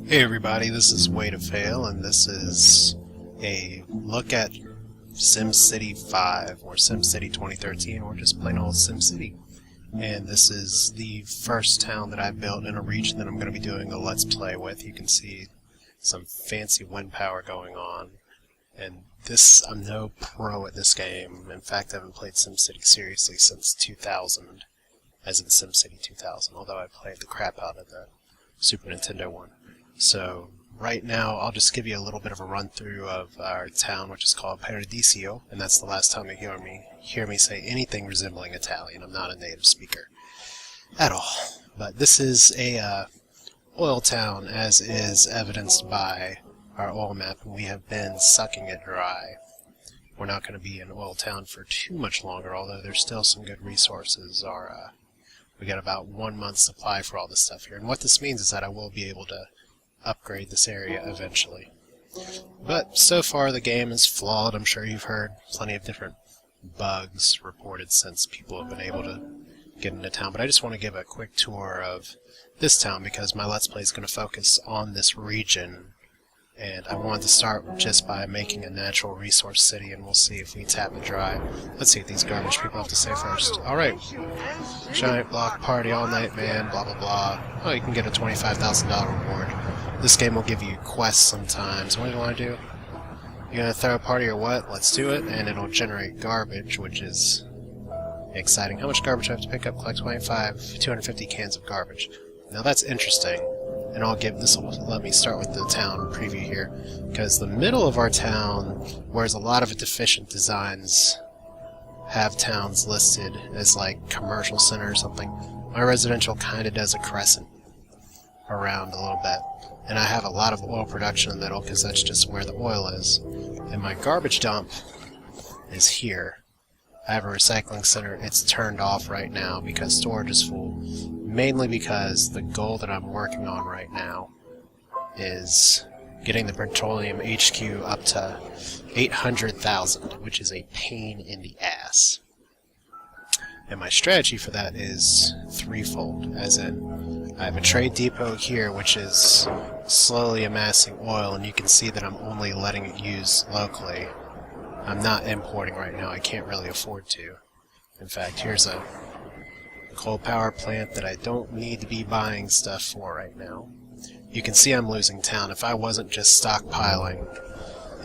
Hey everybody, this is Way to Fail, and this is a look at Simcity 5, or Simcity 2013, or just plain old Simcity. And this is the first town that I built in a region that I'm going to be doing a Let's Play with. You can see some fancy wind power going on. And I'm no pro at this game. In fact, I haven't played SimCity seriously since 2000, as in SimCity 2000, although I played the crap out of the Super Nintendo one. So, right now, I'll just give you a little bit of a run-through of our town, which is called Paradiso, and that's the last time you hear me say anything resembling Italian. I'm not a native speaker at all. But this is a oil town, as is evidenced by our oil map, and we have been sucking it dry. We're not going to be an oil town for too much longer, although there's still some good resources. We got about 1 month's supply for all this stuff here, and what this means is that I will be able to upgrade this area eventually. But so far the game is flawed. I'm sure you've heard plenty of different bugs reported since people have been able to get into town, but I just want to give a quick tour of this town because my Let's Play is going to focus on this region, and I wanted to start just by making a natural resource city, and we'll see if we tap it dry. Let's see what these garbage people have to say first. Alright, giant block party all night, man, blah blah blah. Oh, you can get a $25,000 reward. This game will give you quests sometimes. What do you want to do? You gonna throw a party or what? Let's do it, and it'll generate garbage, which is exciting. How much garbage do I have to pick up? Collect 250 cans of garbage. Now that's interesting, and this will let me start with the town preview here, because the middle of our town, whereas a lot of deficient designs have towns listed as like commercial center or something, my residential kind of does a crescent around a little bit. And I have a lot of oil production in the middle because that's just where the oil is. And my garbage dump is here. I have a recycling center. It's turned off right now because storage is full. Mainly because the goal that I'm working on right now is getting the petroleum HQ up to 800,000, which is a pain in the ass. And my strategy for that is threefold, as in I have a trade depot here which is slowly amassing oil, and you can see that I'm only letting it use locally. I'm not importing right now, I can't really afford to. In fact, here's a coal power plant that I don't need to be buying stuff for right now. You can see I'm losing town. If I wasn't just stockpiling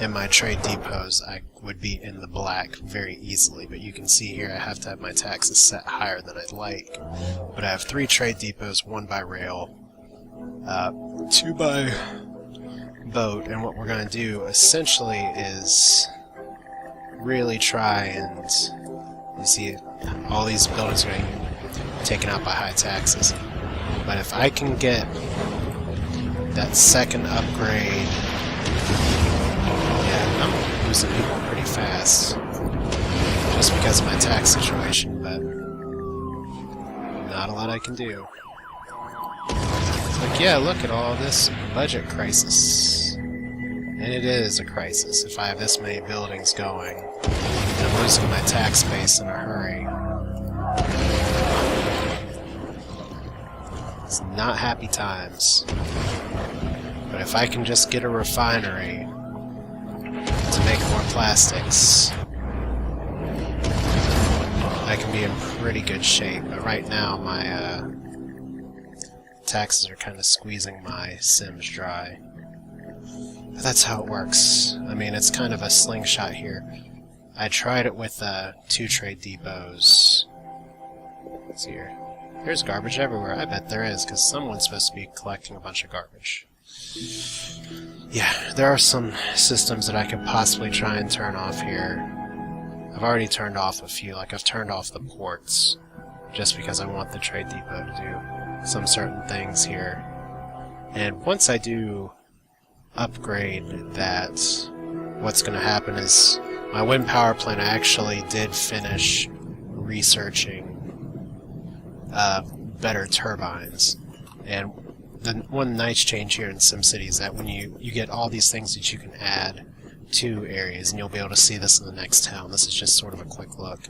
in my trade depots, I would be in the black very easily, but you can see here I have to have my taxes set higher than I'd like. But I have 3 trade depots, 1 by rail, 2 by boat, and what we're going to do essentially is really try and, you see, all these buildings are getting taken out by high taxes. But if I can get that second upgrade, I'm losing people pretty fast, just because of my tax situation, but not a lot I can do. It's like, yeah, look at all this budget crisis. And it is a crisis if I have this many buildings going, and I'm losing my tax base in a hurry. It's not happy times. But if I can just get a refinery to make more plastics, I can be in pretty good shape. But right now my taxes are kind of squeezing my Sims dry. But that's how it works. I mean, it's kind of a slingshot here. I tried it with 2 trade depots. Let's see here. There's garbage everywhere. I bet there is, because someone's supposed to be collecting a bunch of garbage. Yeah, there are some systems that I could possibly try and turn off here. I've already turned off a few, like I've turned off the ports, just because I want the trade depot to do some certain things here. And once I do upgrade that, what's going to happen is my wind power plant, I actually did finish researching better turbines. And the one nice change here in SimCity is that when you get all these things that you can add to areas, and you'll be able to see this in the next town. This is just sort of a quick look.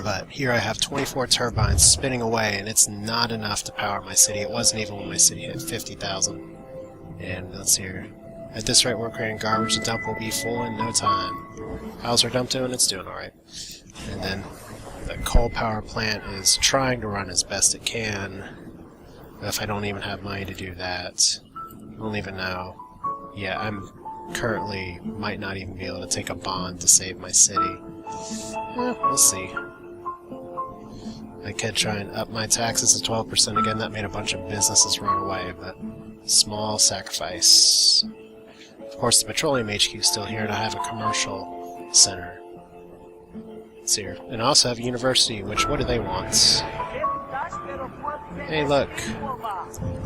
But here I have 24 turbines spinning away, and it's not enough to power my city. It wasn't even when my city hit 50,000. And let's see here. At this rate, we're creating garbage. The dump will be full in no time. How's our dump doing? It's doing alright. And then the coal power plant is trying to run as best it can. If I don't even have money to do that, I don't even know. Yeah, I'm currently might not even be able to take a bond to save my city. We'll see. I could try and up my taxes to 12% again. That made a bunch of businesses run away, but small sacrifice. Of course, the petroleum HQ is still here, and I have a commercial center. It's here. And I also have a university, which, what do they want? Hey, look.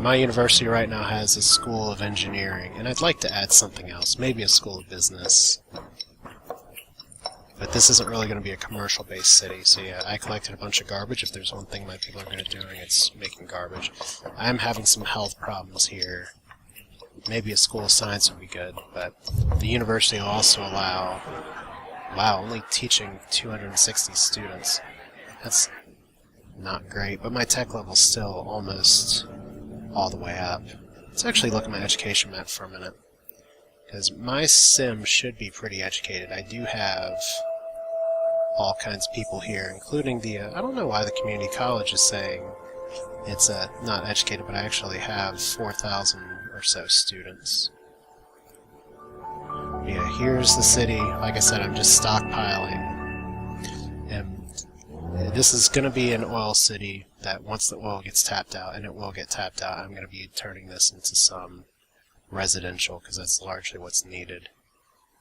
My university right now has a school of engineering, and I'd like to add something else. Maybe a school of business. But this isn't really going to be a commercial-based city, so yeah, I collected a bunch of garbage. If there's one thing my people are good at doing, it's making garbage. I'm having some health problems here. Maybe a school of science would be good, but the university will also allow... Wow, only teaching 260 students. That's not great, but my tech level's still almost all the way up. Let's actually look at my education map for a minute, because my sim should be pretty educated. I do have all kinds of people here, including the, I don't know why the community college is saying it's not educated, but I actually have 4,000 or so students. Yeah, here's the city. Like I said, I'm just stockpiling. And this is going to be an oil city that once the oil gets tapped out, and it will get tapped out, I'm going to be turning this into some residential, because that's largely what's needed.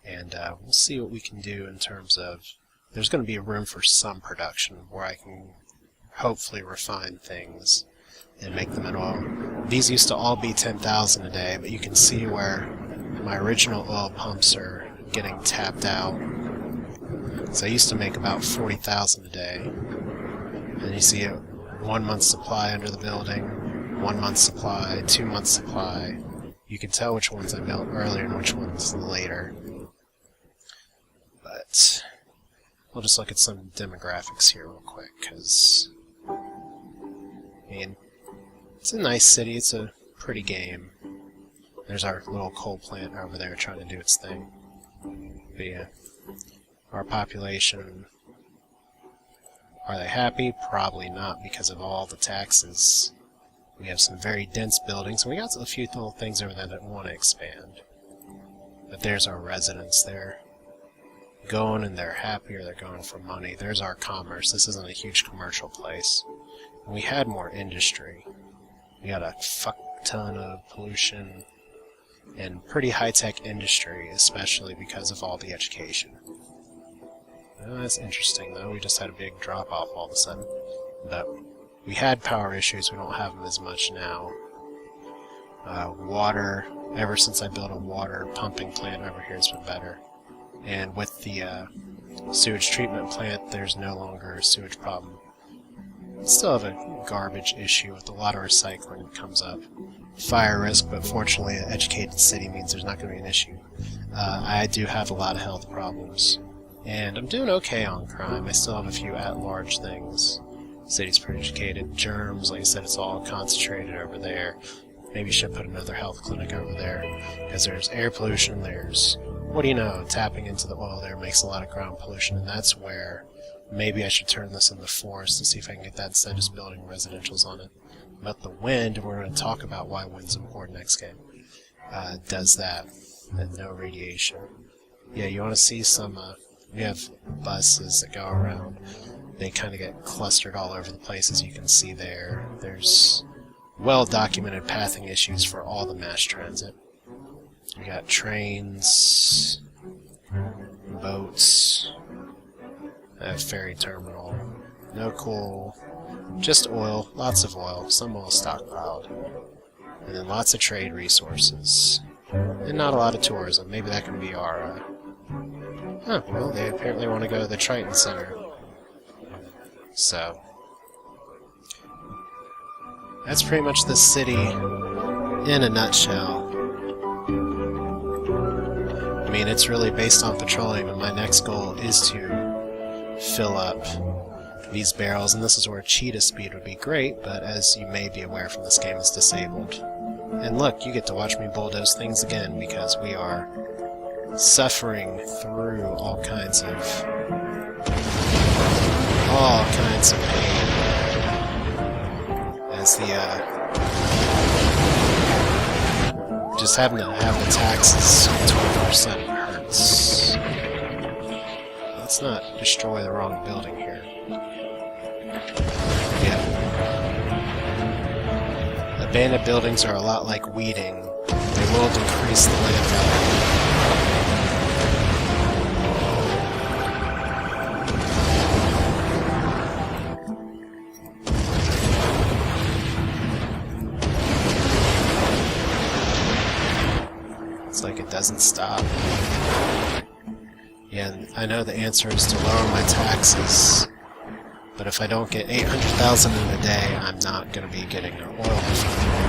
And we'll see what we can do in terms of... There's going to be room for some production where I can hopefully refine things and make them at oil. These used to all be 10,000 a day, but you can see where my original oil pumps are getting tapped out. So I used to make about 40,000 a day. And you see 1 month's supply under the building, 1 month's supply, 2 months' supply. You can tell which ones I built earlier and which ones later. But we'll just look at some demographics here real quick, because I mean, it's a nice city, it's a pretty game. There's our little coal plant over there trying to do its thing. But yeah, our population, are they happy? Probably not, because of all the taxes. We have some very dense buildings, and we got a few little things over there that want to expand. But there's our residents there. Going, and they're happy, or they're going for money. There's our commerce. This isn't a huge commercial place. And we had more industry. We got a fuck ton of pollution and pretty high-tech industry, especially because of all the education. That's interesting, though. We just had a big drop-off all of a sudden. But we had power issues. We don't have them as much now. Water, ever since I built a water pumping plant over here, it's been better. And with the sewage treatment plant, there's no longer a sewage problem. Still have a garbage issue with a lot of recycling that comes up. Fire risk, but fortunately an educated city means there's not going to be an issue. I do have a lot of health problems. And I'm doing okay on crime. I still have a few at-large things. City's pretty educated. Germs, like I said, it's all concentrated over there. Maybe should put another health clinic over there, because there's air pollution, there's... What do you know, tapping into the oil there makes a lot of ground pollution, and that's where maybe I should turn this into forest to see if I can get that instead of just building residentials on it. But the wind, we're going to talk about why wind's important next game, does that, and no radiation. Yeah, you want to see some, we have buses that go around. They kind of get clustered all over the place, as you can see there. There's well-documented pathing issues for all the mass transit. We got trains, boats, a ferry terminal, no coal, just oil, lots of oil, some oil stockpiled, and then lots of trade resources, and not a lot of tourism. Maybe that can be our, well, they apparently want to go to the Triton Center, so that's pretty much the city in a nutshell. I mean, it's really based on petroleum, and my next goal is to fill up these barrels, and this is where cheetah speed would be great, but as you may be aware from this game, it's disabled. And look, you get to watch me bulldoze things again, because we are suffering through all kinds of pain as the just having to have the taxes 12% hurts. Let's not destroy the wrong building here. Yeah. Abandoned buildings are a lot like weeding. They will decrease the land value. It's like it doesn't stop. Yeah, and I know the answer is to lower my taxes, but if I don't get 800,000 in a day, I'm not going to be getting an oil refinery.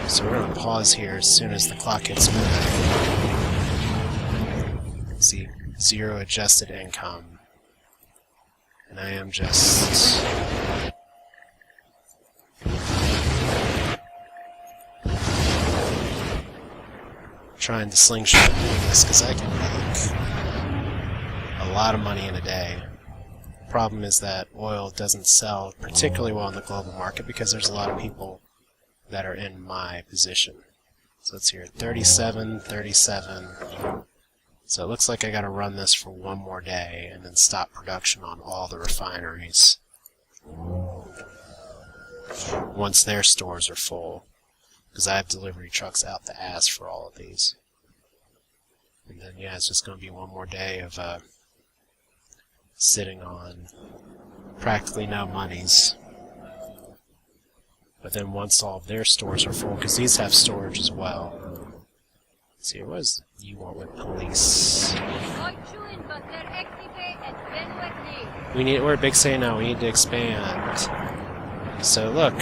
So we're going to pause here as soon as the clock hits midnight. See, 0 adjusted income. And I am just... trying to slingshot this because I can make a lot of money in a day. Problem is that oil doesn't sell particularly well in the global market because there's a lot of people that are in my position. So let's hear 37, 37. So it looks like I gotta run this for one more day and then stop production on all the refineries once their stores are full. Because I have delivery trucks out the ass for all of these. And then, yeah, it's just going to be one more day of sitting on practically no monies. But then once all of their stores are full, because these have storage as well. Let's see, what does you want with police? We're a big say now, we need to expand. So look.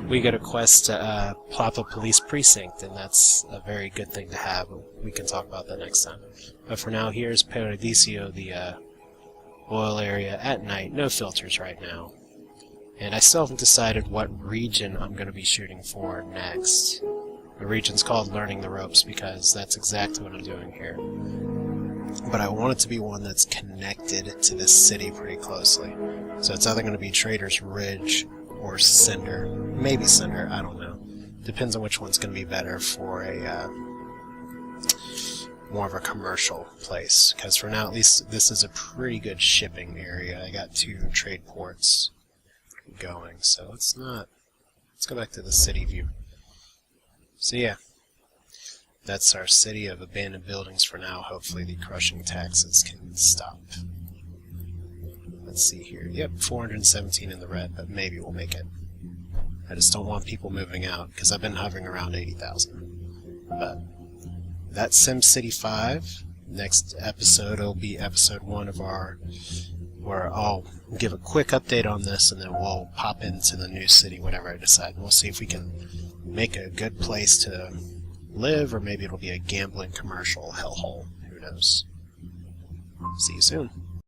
We get a quest to plop a police precinct, and that's a very good thing to have. We can talk about that next time. But for now, here's Paradiso, the oil area at night. No filters right now. And I still haven't decided what region I'm going to be shooting for next. The region's called Learning the Ropes, because that's exactly what I'm doing here. But I want it to be one that's connected to this city pretty closely. So it's either going to be Trader's Ridge or Cinder. Maybe Cinder, I don't know. Depends on which one's going to be better for a more of a commercial place. Because for now, at least, this is a pretty good shipping area. I got 2 trade ports going, so let's go back to the city view. So yeah, that's our city of abandoned buildings for now. Hopefully the crushing taxes can stop. Let's see here. Yep, 417 in the red, but maybe we'll make it. I just don't want people moving out, because I've been hovering around 80,000. But that's SimCity 5. Next episode will be episode 1 of where I'll give a quick update on this, and then we'll pop into the new city, whatever I decide. And we'll see if we can make a good place to live, or maybe it'll be a gambling commercial hellhole. Who knows? See you soon.